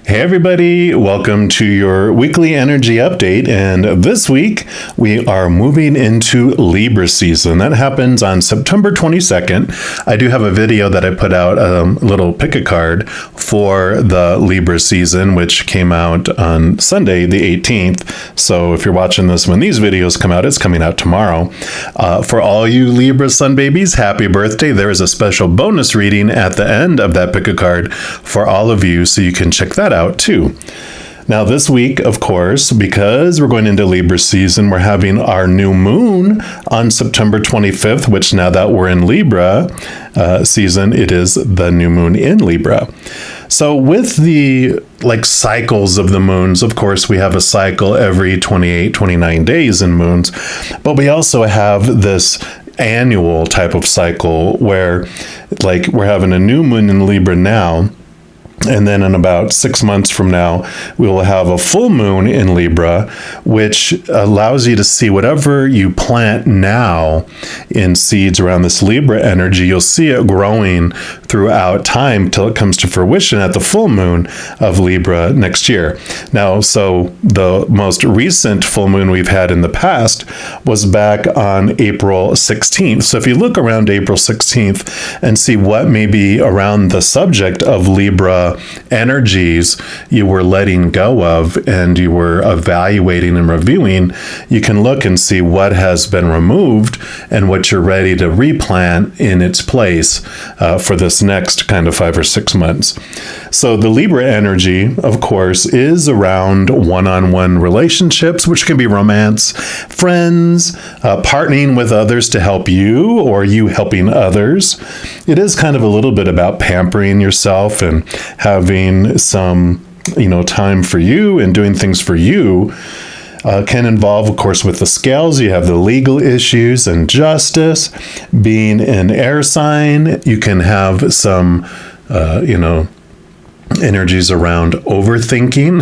Hey everybody, welcome to your weekly energy update, and this week we are moving into Libra season. That happens on September 22nd. I do have a video that I put out, a little pick a card for the Libra season, which came out on Sunday the 18th. So if you're watching this when these videos come out, it's coming out tomorrow. For all you Libra sun babies, happy birthday. There is a special bonus reading at the end of that pick a card for all of you, so you can check that out too. Now this week, of course, because we're going into Libra season, we're having our new moon on September 25th, which now that we're in Libra season, it is the new moon in Libra. So with the cycles of the moons, of course, we have a cycle every 28, 29 days in moons, but we also have this annual type of cycle where we're having a new moon in Libra now. And then in about 6 months from now, we will have a full moon in Libra, which allows you to see whatever you plant now in seeds around this Libra energy. You'll see it growing throughout time till it comes to fruition at the full moon of Libra next year. Now, so the most recent full moon we've had in the past was back on April 16th. So if you look around April 16th and see what may be around the subject of Libra energies you were letting go of and you were evaluating and reviewing, you can look and see what has been removed and what you're ready to replant in its place for this next kind of 5 or 6 months. So the Libra energy, of course, is around one-on-one relationships, which can be romance, friends, partnering with others to help you or you helping others. It is kind of a little bit about pampering yourself and having some, time for you and doing things for you. Can involve, of course, with the scales, you have the legal issues and justice. Being an air sign, you can have some, energies around overthinking.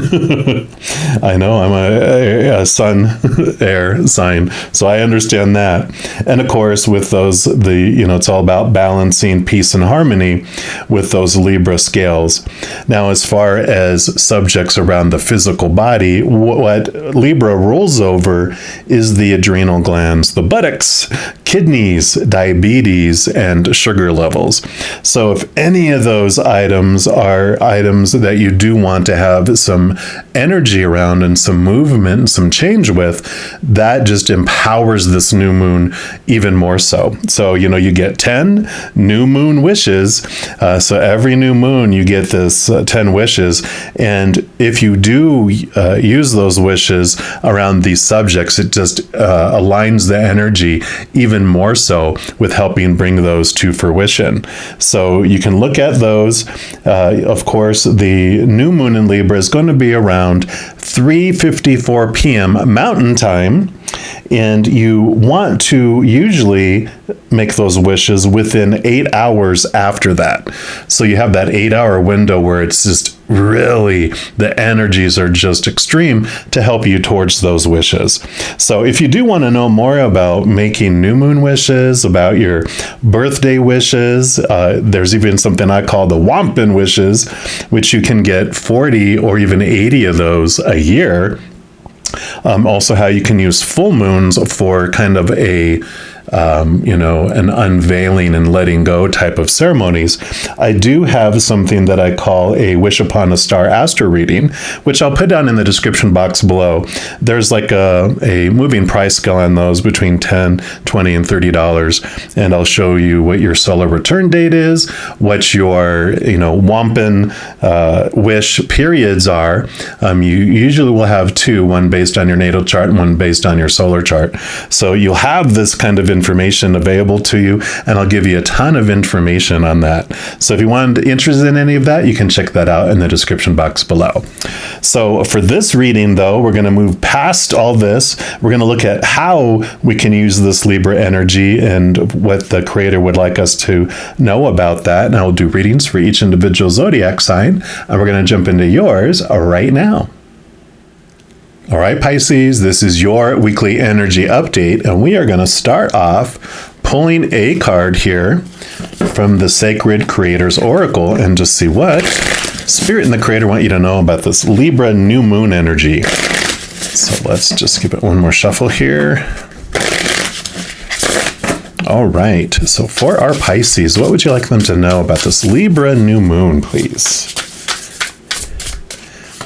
I know I'm a sun air sign, so I understand that. And of course, with those, it's all about balancing peace and harmony with those Libra scales. Now, as far as subjects around the physical body, what Libra rules over is the adrenal glands, the buttocks, kidneys, diabetes, and sugar levels. So if any of those items are items that you do want to have some energy around and some movement and some change with, that just empowers this new moon even more so. So, you get 10 new moon wishes. So every new moon, you get this 10 wishes. And if you do use those wishes around these subjects, it just aligns the energy even more so with helping bring those to fruition. So you can look at those. Of course, the new moon in Libra is going to be around 3:54 p.m. Mountain Time, and you want to usually make those wishes within 8 hours after that. So you have that 8-hour window where it's just really, the energies are just extreme to help you towards those wishes. So if you do want to know more about making new moon wishes, about your birthday wishes, there's even something I call the Whopping wishes, which you can get 40 or even 80 of those a year. Also how you can use full moons for kind of a an unveiling and letting go type of ceremonies. I do have something that I call a Wish Upon a Star Astro Reading, which I'll put down in the description box below. There's a moving price scale on those between $10, $20, and $30. And I'll show you what your solar return date is, what your, Whopping wish periods are. You usually will have two, one based on your natal chart and one based on your solar chart. So you'll have this kind of information available to you, and I'll give you a ton of information on that. So if you want interested in any of that, you can check that out in the description box below. So for this reading, though, we're going to move past all this. We're going to look at how we can use this Libra energy and what the Creator would like us to know about that. And I'll do readings for each individual zodiac sign, and we're going to jump into yours right now. All right, Pisces, this is your weekly energy update, and we are going to start off pulling a card here from the Sacred Creators Oracle and just see what Spirit and the Creator want you to know about this Libra new moon energy. So let's just give it one more shuffle here. All right, so for our Pisces, what would you like them to know about this Libra new moon, please?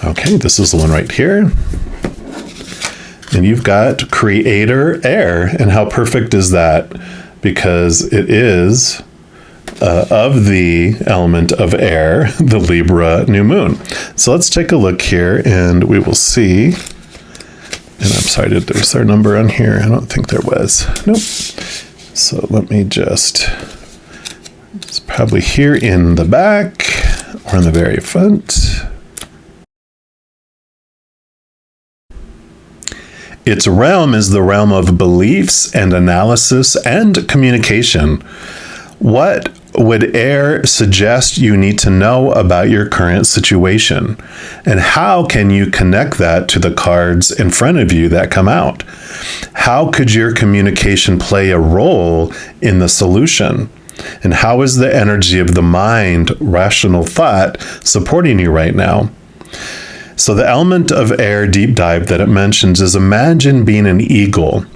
Okay, this is the one right here. And you've got Creator Air, and how perfect is that? Because it is of the element of air, the Libra new moon. So let's take a look here, and we will see. And I'm sorry, is there a number on here? I don't think there was. Nope. So let me just, it's probably here in the back or in the very front. Its realm is the realm of beliefs and analysis and communication. What would air suggest you need to know about your current situation? And how can you connect that to the cards in front of you that come out? How could your communication play a role in the solution? And how is the energy of the mind, rational thought, supporting you right now? So the element of air deep dive that it mentions is imagine being an eagle.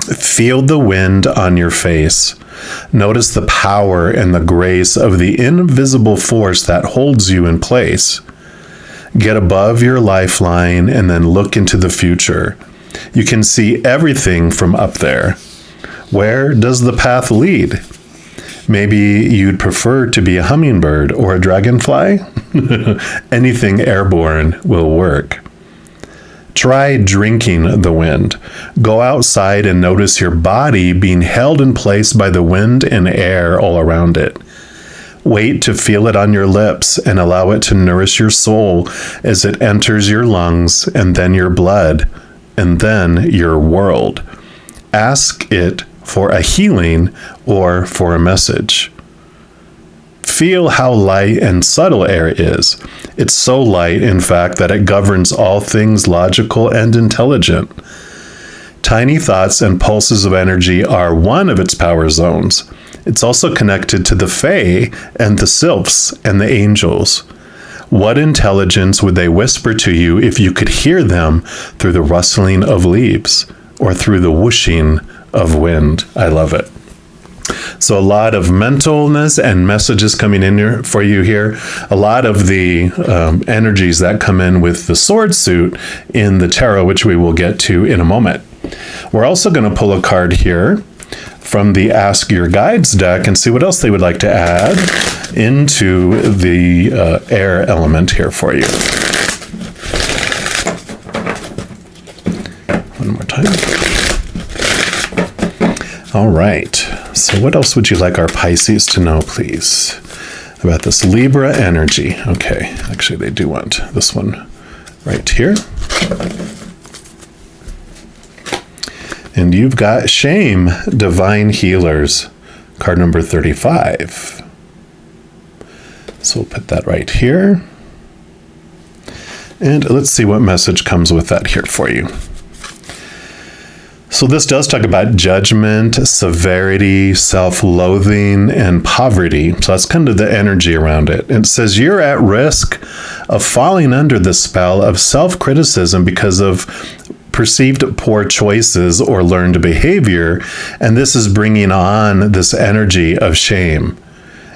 Feel the wind on your face. Notice the power and the grace of the invisible force that holds you in place. Get above your lifeline and then look into the future. You can see everything from up there. Where does the path lead? Maybe you'd prefer to be a hummingbird or a dragonfly? Anything airborne will work. Try drinking the wind. Go outside and notice your body being held in place by the wind and air all around it. Wait to feel it on your lips and allow it to nourish your soul as it enters your lungs and then your blood and then your world. Ask it for a healing or for a message. Feel how light and subtle air is. It's so light, in fact, that it governs all things logical and intelligent. Tiny thoughts and pulses of energy are one of its power zones. It's also connected to the Fae and the Sylphs and the angels. What intelligence would they whisper to you if you could hear them through the rustling of leaves or through the whooshing of wind? I love it. So a lot of mentalness and messages coming in here for you here. A lot of the energies that come in with the sword suit in the tarot, which we will get to in a moment. We're also going to pull a card here from the Ask Your Guides deck and see what else they would like to add into the air element here for you. One more time. All right. So what else would you like our Pisces to know, please, about this Libra energy? Okay, actually they do want this one right here. And you've got Shame, Divine Healers, card number 35. So we'll put that right here. And let's see what message comes with that here for you. So this does talk about judgment, severity, self-loathing, and poverty. So that's kind of the energy around it. It says you're at risk of falling under the spell of self-criticism because of perceived poor choices or learned behavior, and this is bringing on this energy of shame.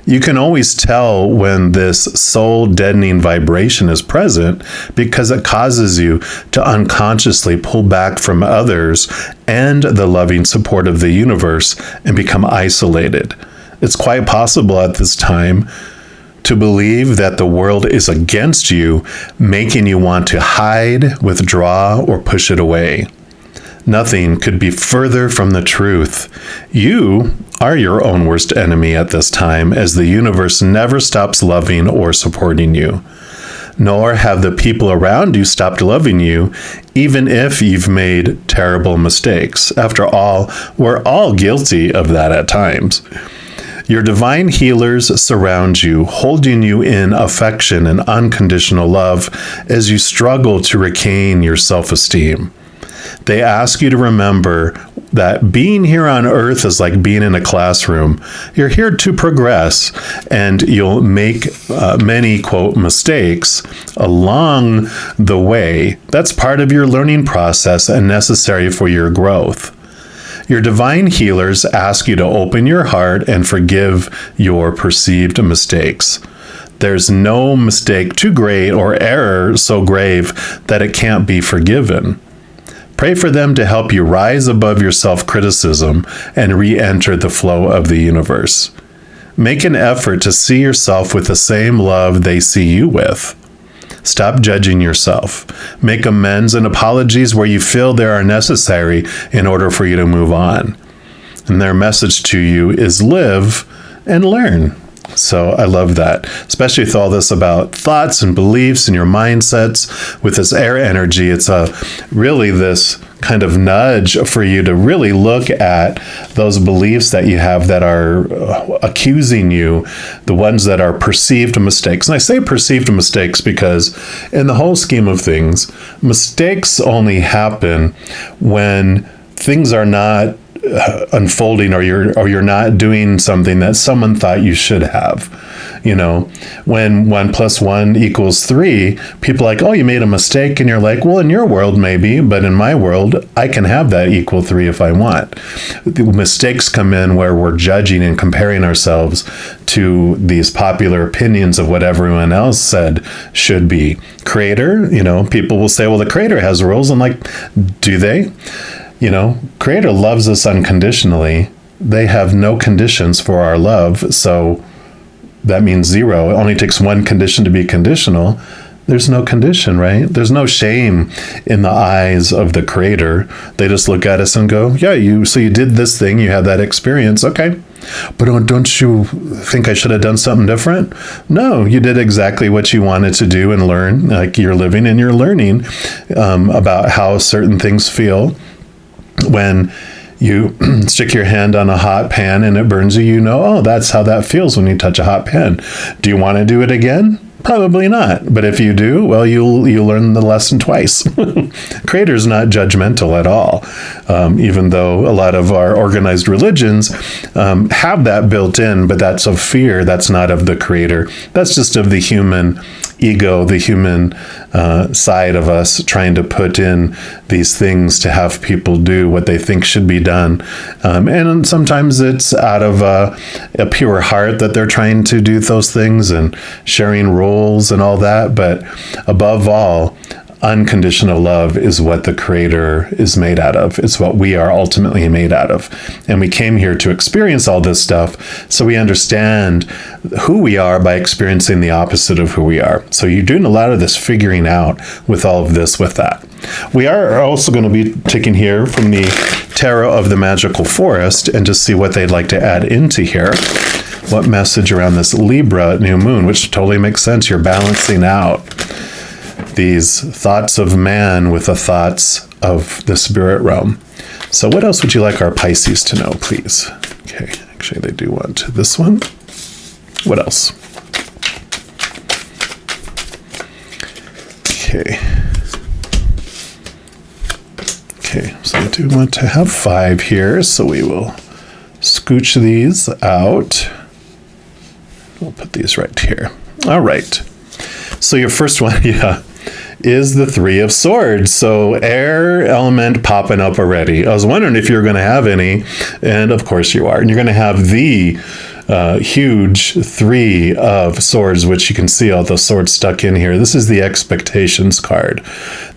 You can always tell when this soul-deadening vibration is present because it causes you to unconsciously pull back from others and the loving support of the universe and become isolated. It's quite possible at this time to believe that the world is against you, making you want to hide, withdraw, or push it away. Nothing could be further from the truth. You are your own worst enemy at this time, as the universe never stops loving or supporting you. Nor have the people around you stopped loving you, even if you've made terrible mistakes. After all, we're all guilty of that at times. Your divine healers surround you, holding you in affection and unconditional love as you struggle to regain your self-esteem. They ask you to remember that being here on earth is like being in a classroom. You're here to progress, and you'll make many, quote, mistakes along the way. That's part of your learning process and necessary for your growth. Your divine healers ask you to open your heart and forgive your perceived mistakes. There's no mistake too great or error so grave that it can't be forgiven. Pray for them to help you rise above your self-criticism and re-enter the flow of the universe. Make an effort to see yourself with the same love they see you with. Stop judging yourself. Make amends and apologies where you feel they are necessary in order for you to move on. And their message to you is live and learn. So I love that, especially with all this about thoughts and beliefs and your mindsets. With this air energy, it's really this kind of nudge for you to really look at those beliefs that you have that are accusing you, the ones that are perceived mistakes. And I say perceived mistakes because in the whole scheme of things, mistakes only happen when things are not unfolding, or you're not doing something that someone thought you should have. You know, when 1 + 1 = 3, people are like, oh, you made a mistake, and you're like, well, in your world maybe, but in my world I can have that equal 3 if I want. The mistakes come in where we're judging and comparing ourselves to these popular opinions of what everyone else said should be. Creator, you know, people will say, well, the Creator has rules. I'm like, do they? You know, Creator loves us unconditionally. They have no conditions for our love, so that means 0. It only takes one condition to be conditional. There's no condition, right? There's no shame in the eyes of the Creator. They just look at us and go, yeah, you did this thing, you had that experience, okay. But don't you think I should have done something different? No, you did exactly what you wanted to do and learn. Like, you're living and you're learning about how certain things feel. When you stick your hand on a hot pan and it burns you, you know, oh, that's how that feels when you touch a hot pan. Do you want to do it again? Probably not. But if you do, well, you'll learn the lesson twice. Creator's not judgmental at all, even though a lot of our organized religions have that built in, but that's of fear. That's not of the Creator. That's just of the human ego, the human side of us trying to put in these things to have people do what they think should be done. And sometimes it's out of a pure heart that they're trying to do those things and sharing roles and all that. But above all, unconditional love is what the Creator is made out of. It's what we are ultimately made out of. And we came here to experience all this stuff so we understand who we are by experiencing the opposite of who we are. So you're doing a lot of this figuring out with all of this with that. We are also going to be taking here from the Tarot of the Magical Forest and just see what they'd like to add into here. What message around this Libra new moon, which totally makes sense. You're balancing out these thoughts of man with the thoughts of the spirit realm. So what else would you like our Pisces to know, please? Okay, actually they do want this one. What else? Okay. Okay, so I do want to have 5 here, so we will scooch these out. We'll put these right here. All right. So your first one, is the 3 of Swords. So air element popping up already. I was wondering if you were going to have any, and of course you are. And you're going to have the huge 3 of Swords, which you can see all the swords stuck in here. This is the expectations card.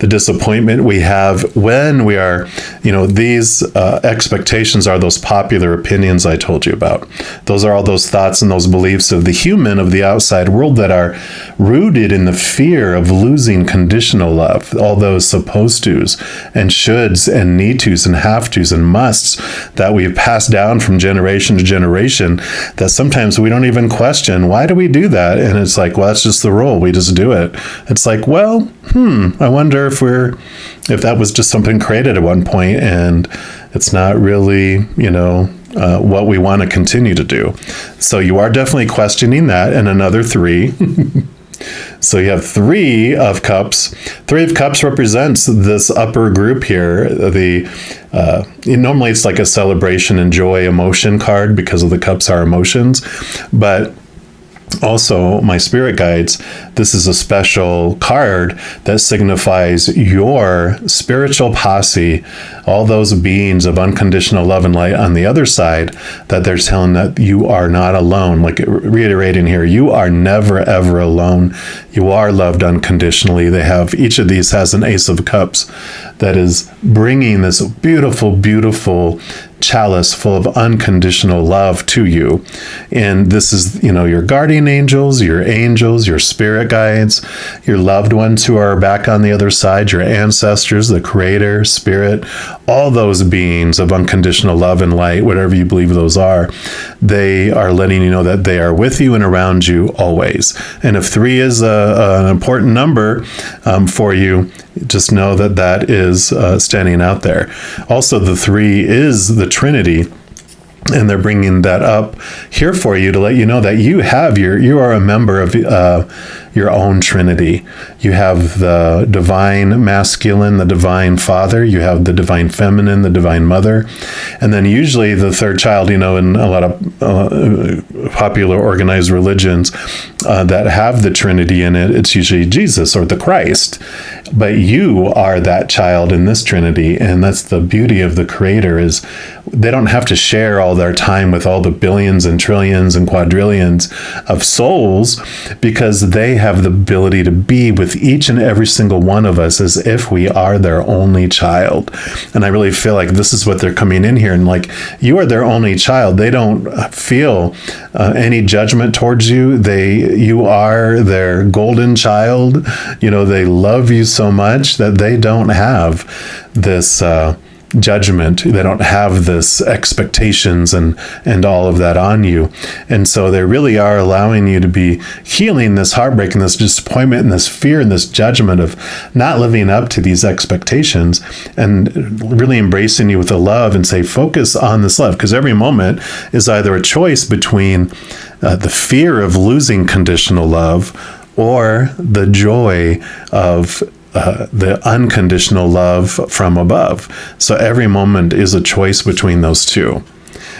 The disappointment we have when we are, these expectations are those popular opinions I told you about. Those are all those thoughts and those beliefs of the human, of the outside world, that are rooted in the fear of losing conditional love. All those supposed tos and shoulds and need tos and have tos and musts that we've passed down from generation to generation, that sometimes we don't even question, why do we do that? And it's like, well, that's just the rule. We just do it. It's like, well, I wonder if that was just something created at one point and it's not really, what we want to continue to do. So you are definitely questioning that. And another 3. So you have Three of Cups. Three of Cups represents this upper group here. Normally it's like a celebration and joy emotion card because of the cups are emotions, but also, my spirit guides, this is a special card that signifies your spiritual posse, all those beings of unconditional love and light on the other side, that they're telling that you are not alone. Like reiterating here, you are never, ever alone. You are loved unconditionally. Each of these has an Ace of Cups that is bringing this beautiful, beautiful chalice full of unconditional love to you. And this is, your guardian angels, your spirit guides, your loved ones who are back on the other side, your ancestors, the creator, spirit, all those beings of unconditional love and light, whatever you believe those are, they are letting you know that they are with you and around you always. And if 3 is an important number for you, just know that that is standing out there. Also, the 3 is the Trinity, and they're bringing that up here for you to let you know that you are a member of your own Trinity. You have the divine masculine, the divine father. You have the divine feminine, the divine mother. And then usually the third child, in a lot of popular organized religions that have the Trinity in it, it's usually Jesus or the Christ. But you are that child in this Trinity. And that's the beauty of the Creator, is they don't have to share all their time with all the billions and trillions and quadrillions of souls, because they have the ability to be with each and every single one of us as if we are their only child. And I really feel like this is what they're coming in here, and like, you are their only child. They don't feel any judgment towards you. You are their golden child. They love you so much that they don't have this judgment. They don't have this expectations and all of that on you. And so they really are allowing you to be healing this heartbreak and this disappointment and this fear and this judgment of not living up to these expectations, and really embracing you with the love and say, focus on this love, because every moment is either a choice between the fear of losing conditional love or the joy of the unconditional love from above. So every moment is a choice between those two.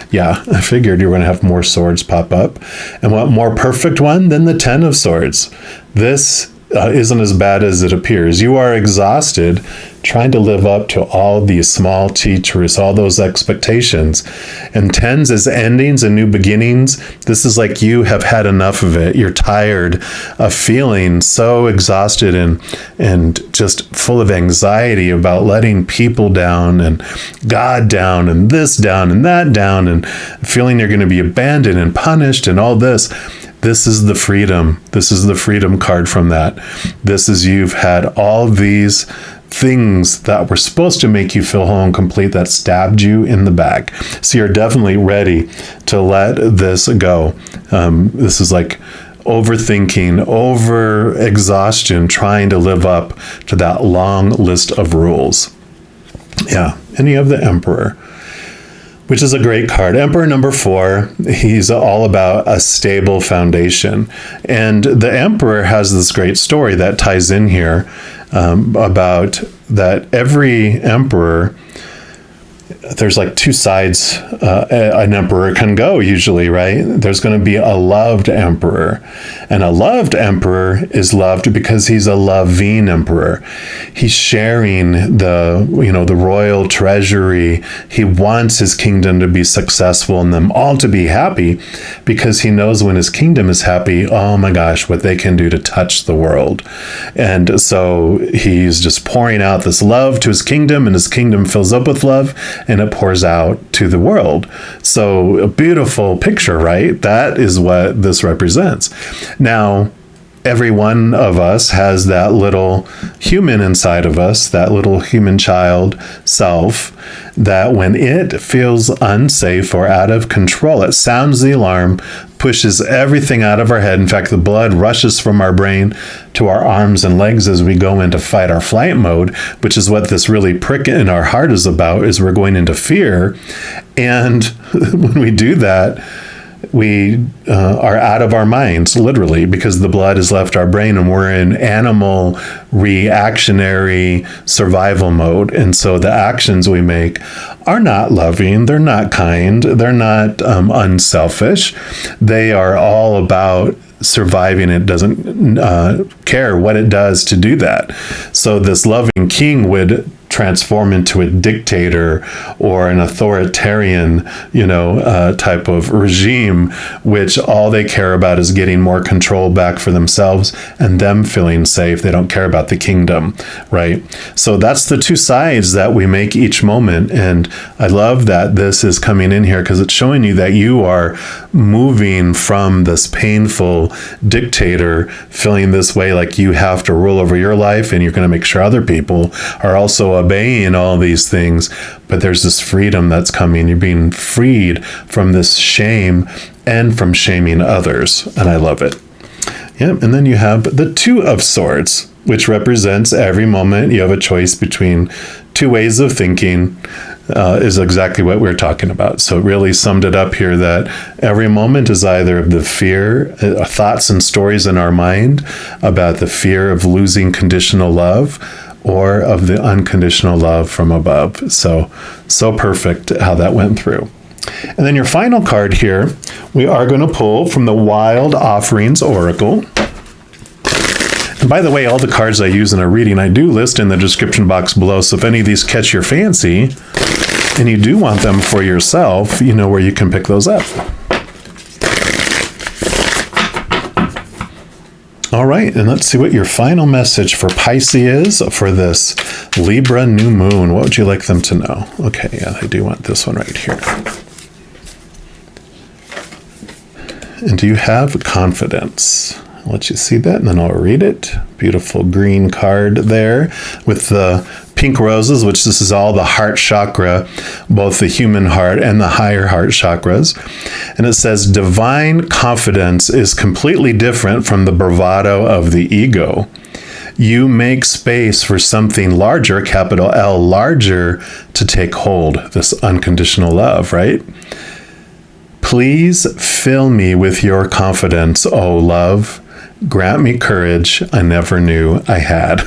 Yeah, I figured you were going to have more swords pop up. And what more perfect one than the 10 of Swords? This isn't as bad as it appears. You are exhausted trying to live up to all these small teachers, all those expectations. And 10s is endings and new beginnings. This is like you have had enough of it. You're tired of feeling so exhausted and just full of anxiety about letting people down and God down and this down and that down, and feeling you're going to be abandoned and punished and all this. This is the freedom. This is the freedom card from that. This is, you've had all these things that were supposed to make you feel whole and complete that stabbed you in the back. So you're definitely ready to let this go. This is like overthinking, over exhaustion, trying to live up to that long list of rules. Yeah. And you have the Emperor, which is a great card. Emperor number 4, he's all about a stable foundation. And the Emperor has this great story that ties in here about that every emperor, there's like 2 sides an emperor can go usually, right? There's going to be a loved emperor, and a loved emperor is loved because he's a loving emperor. He's sharing the royal treasury. He wants his kingdom to be successful and them all to be happy, because he knows when his kingdom is happy, oh my gosh, what they can do to touch the world. And so he's just pouring out this love to his kingdom, and his kingdom fills up with love, and it pours out to the world. So a beautiful picture, right? That is what this represents. Now, every one of us has that little human inside of us, that little human child self, that when it feels unsafe or out of control, it sounds the alarm, pushes everything out of our head. In fact, the blood rushes from our brain to our arms and legs as we go into fight or flight mode, which is what this really prick in our heart is about, is we're going into fear. And when we do that, we are out of our minds, literally, because the blood has left our brain and we're in animal reactionary survival mode. And so the actions we make are not loving, they're not kind, they're not unselfish. They are all about surviving. It doesn't care what it does to do that. So this loving king would transform into a dictator or an authoritarian, type of regime, which all they care about is getting more control back for themselves and them feeling safe. They don't care about the kingdom, right? So that's the two sides that we make each moment. And I love that this is coming in here because it's showing you that you are moving from this painful dictator, feeling this way like you have to rule over your life and you're going to make sure other people are also obeying all these things. But there's this freedom that's coming. You're being freed from this shame and from shaming others. And I love it. Yeah. And then you have the Two of Swords, which represents every moment you have a choice between two ways of thinking, is exactly what we're talking about. So it really summed it up here that every moment is either the fear, thoughts and stories in our mind about the fear of losing conditional love or of the unconditional love from above. So perfect how that went through. And then your final card here, we are going to pull from the Wild Offerings Oracle. And by the way, all the cards I use in a reading, I do list in the description box below. So if any of these catch your fancy and you do want them for yourself, you know where you can pick those up. All right, and let's see what your final message for Pisces is for this Libra new moon. What would you like them to know? Okay, yeah, I do want this one right here. And do you have confidence? I'll let you see that, and then I'll read it. Beautiful green card there with the pink roses, which this is all the heart chakra, both the human heart and the higher heart chakras. And it says, divine confidence is completely different from the bravado of the ego. You make space for something larger, capital L, larger, to take hold, this unconditional love, right? Please fill me with your confidence, O love. Grant me courage I never knew I had.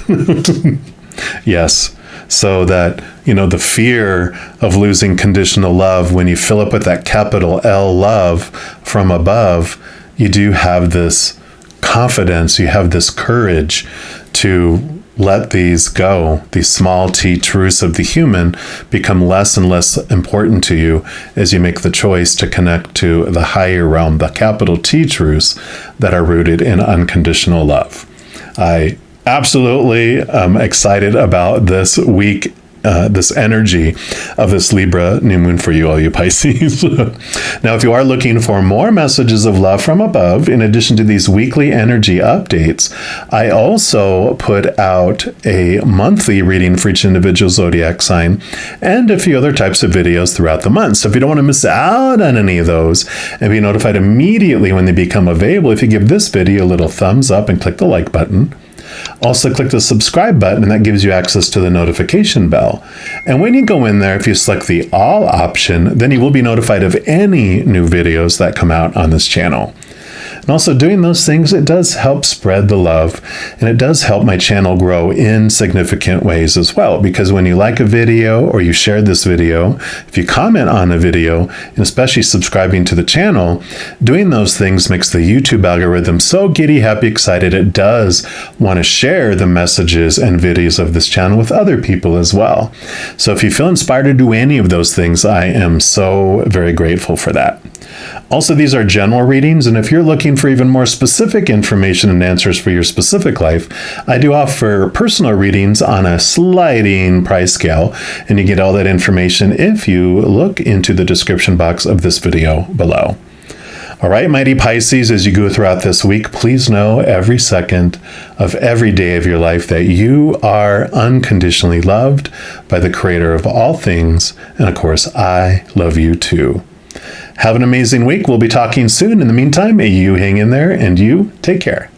Yes. So that, the fear of losing conditional love, when you fill up with that capital L love from above, you do have this confidence, you have this courage to let these go. These small t truths of the human become less and less important to you as you make the choice to connect to the higher realm, the capital T truths that are rooted in unconditional love. I absolutely excited about this week, this energy of this Libra new moon for you, all you Pisces. Now, if you are looking for more messages of love from above, in addition to these weekly energy updates, I also put out a monthly reading for each individual zodiac sign and a few other types of videos throughout the month. So if you don't want to miss out on any of those and be notified immediately when they become available, if you give this video a little thumbs up and click the like button. Also click the subscribe button, and that gives you access to the notification bell. And when you go in there, if you select the all option, then you will be notified of any new videos that come out on this channel. And also doing those things, it does help spread the love, and it does help my channel grow in significant ways as well. Because when you like a video or you share this video, if you comment on a video, and especially subscribing to the channel, doing those things makes the YouTube algorithm so giddy, happy, excited. It does want to share the messages and videos of this channel with other people as well. So if you feel inspired to do any of those things, I am so very grateful for that. Also, these are general readings, and if you're looking for even more specific information and answers for your specific life, I do offer personal readings on a sliding price scale, and you get all that information if you look into the description box of this video below. All right, mighty Pisces, as you go throughout this week, please know every second of every day of your life that you are unconditionally loved by the Creator of all things, and of course, I love you too. Have an amazing week. We'll be talking soon. In the meantime, you hang in there and you take care.